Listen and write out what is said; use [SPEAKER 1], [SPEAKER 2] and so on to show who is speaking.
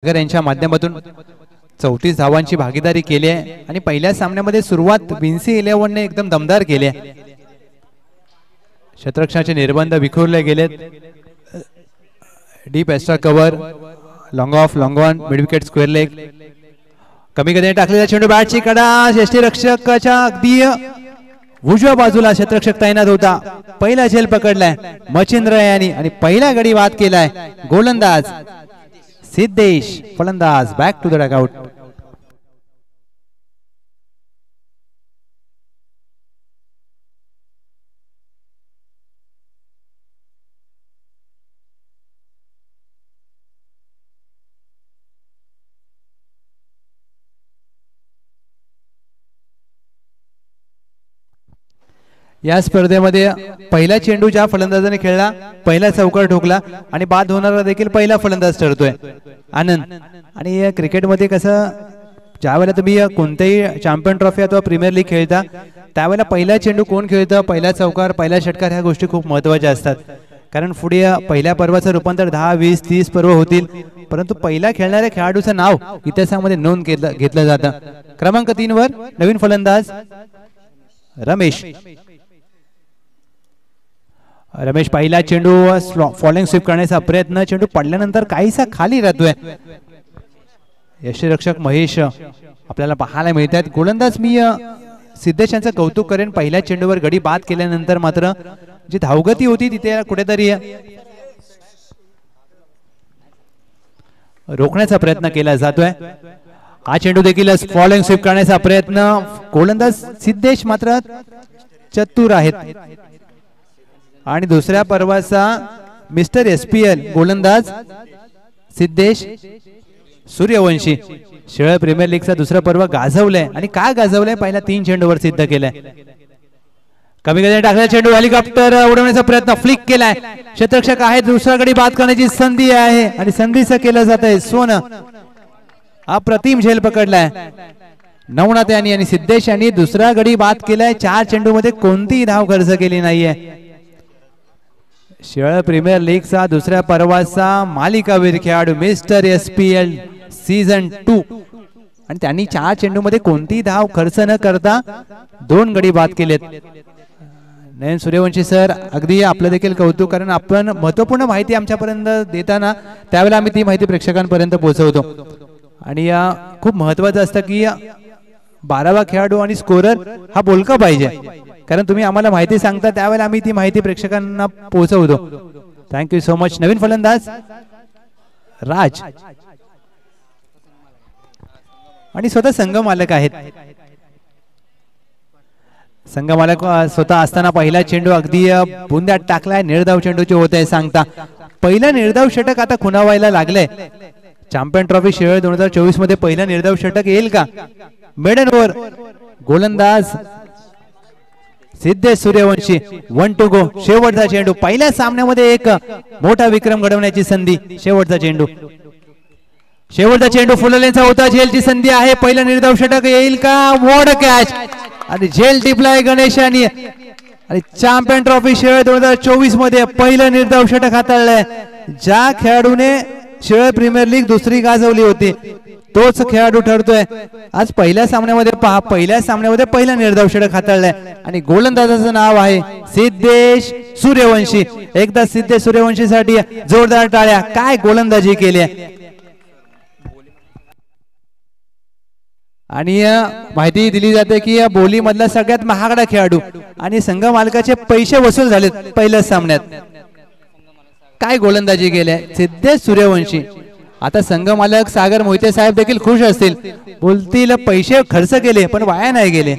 [SPEAKER 1] यांच्या माध्यमातून 34 धावांची भागीदारी केली आहे आणि पहिल्या सामन्यामध्ये सुरुवात विन्सी 11 ने एकदम दमदार केली आहे। क्षेत्ररक्षणाचे निर्बंध विखुरले गेलेत। Deep extra cover, long of, long on, mid wicket, square leg, कमी गतीने टाकलेला चेंडू, बॅटची कडा, यष्टीरक्षकाच्या अगदी उजव्या बाजूला क्षेत्ररक्षक तैनात होता। पहिला झेल पकडलाय मच्छिंद्र यांनी आणि पहिला गडी बाद केलाय गोलंदाज सिद्धेश, फलंदाज बॅक टू द डगआउट। या स्पर्धेमध्ये पहिला चेंडू ज्या फलंदाजाने खेळला पहिला चौकार ठोकला आणि बाद होणारा देखील पहिला फलंदाज ठरतोय आनंद। आणि क्रिकेटमध्ये कसं ज्यावेळेला तुम्ही कोणतेही चॅम्पियन ट्रॉफी अथवा प्रीमियर लीग खेळता त्यावेळेला पहिला चेंडू कोण खेळतं, पहिला चौकार, पहिला षटकार, ह्या गोष्टी खूप महत्त्वाच्या असतात। कारण पुढे पहिल्या पर्वाचं रूपांतर 10, 20, 30 पर्व होतील, परंतु पहिला खेळणाऱ्या खेळाडूचं नाव इतिहासामध्ये नोंद घेतलं जातं। क्रमांक 3 वर नवीन फलंदाज रमेश। रमेश पहिला चेंडू फॉलिंग स्वीप करण्याचा प्रयत्न, चेंडू पडल्यानंतर काहीसा खाली राहतोय। यष्टीरक्षक महेश आपल्याला पाहायला मिळतात। गोलंदाज मी सिद्धेश यांचं कौतुक करेन, पहिल्या चेंडूवर गडी बाद केल्यानंतर मात्र जी धावगती होती तिथे कुठेतरी रोखण्याचा प्रयत्न केला जातोय। हा चेंडू देखील फॉलिंग स्वीप करण्याचा प्रयत्न, गोलंदाज सिद्धेश मात्र चतुर आहेत आणि दुसऱ्या पर्वाचा मिस्टर एसपीएल गोलंदाज सिद्धेश सूर्यवंशी। शेळ प्रीमियर लीगचा दुसरा पर्व गाजवलंय आणि काय गाजवलंय पहिल्या 3 चेंडूवर सिद्ध केलंय। कमी गतीने टाकलेला चेंडू हेलिकॉप्टर उडवण्याचा प्रयत्न, फ्लिक केलाय, क्षेत्ररक्षक आहे, दुसरा गडी बाद करण्याची संधी आहे आणि संधीचं केलं जात आहे सोनं। अप्रतिम झेल पकडलाय नवनाथ यांनी आणि सिद्धेश यांनी दुसरा गडी बाद केलाय। 4 चेंडू मध्ये कोणतीही धाव खर्च केली नाहीये। शेळ प्रीमियर लीगचा दुसऱ्या पर्वाचा मालिकावीर खेळाडू मिस्टर एसपीएल सीझन 2 आणि त्यांनी 4 चेंडू मध्ये कोणतीही धाव खर्च न करता 2 गडी बाद केलेत। नयन सूर्यवंशी सर अगदी आपलं देखील कौतुक, कारण आपण महत्त्वपूर्ण माहिती आमच्यापर्यंत देताना त्यावेळेला आम्ही ती माहिती प्रेक्षकांपर्यंत पोहोचवतो आणि खूप महत्त्वाचं असतं की 12वा खेळाडू आणि स्कोरर हा बोलका पाहिजे, कारण तुम्ही आम्हाला माहिती सांगता त्यावेळेला आम्ही ती माहिती प्रेक्षकांना पोहोचवतो। Thank you so much. नवीन फलंदाज राज आणि स्वतः संघ मालक आहेत। संघ मालक स्वतः असताना पहिला चेंडू अगदी बुंद्यात टाकलाय, निर्धाव चेंडूचे होत आहे सांगता। पहिला निर्धाव षटक आता खुणावायला लागलंय। चॅम्पियन ट्रॉफी शेळ 2024 मध्ये पहिला निर्धाव षटक येईल का? मेडन ओव्हर, गोलंदाज सिद्धेश सूर्यवंशी, 1 टू गो। शेवटचा चेंडू, पहिल्या सामन्यामध्ये एक मोठा विक्रम घडवण्याची संधी। शेवटचा चेंडू फुललेचा होता, झेलची संधी आहे, पहिला निर्धाव षटक येईल का? मोड कॅच आणि झेल टिपलाय गणेशानी आणि चॅम्पियन ट्रॉफी शेळ 2024 मध्ये पहिलं निर्धाव षटक हाताळलंय। ज्या खेळाडूने शेळ प्रीमियर लीग दुसरी गाजवली होती तोच खेळाडू ठरतोय आज पहिल्या सामन्यामध्ये। पहा, पहिल्या सामन्यामध्ये पहिला निर्धाव षटक हाताळलाय आणि गोलंदाजाचं नाव आहे सिद्धेश सूर्यवंशी। एकदा सिद्धेश सूर्यवंशीसाठी जोरदार टाळ्या, काय गोलंदाजी केली आहे। आणि माहिती दिली जाते की या बोली मधला सगळ्यात महागडा खेळाडू आणि संघ मालकाचे पैसे वसूल झालेत पहिल्याच सामन्यात। काय गोलंदाजी केली आहे सिद्धेश सूर्यवंशी। आता संघ मालक सागर मोहिते साहेब देखील खुश असतील, बोलतील पैसे खर्च केले पण वाया नाही गेले।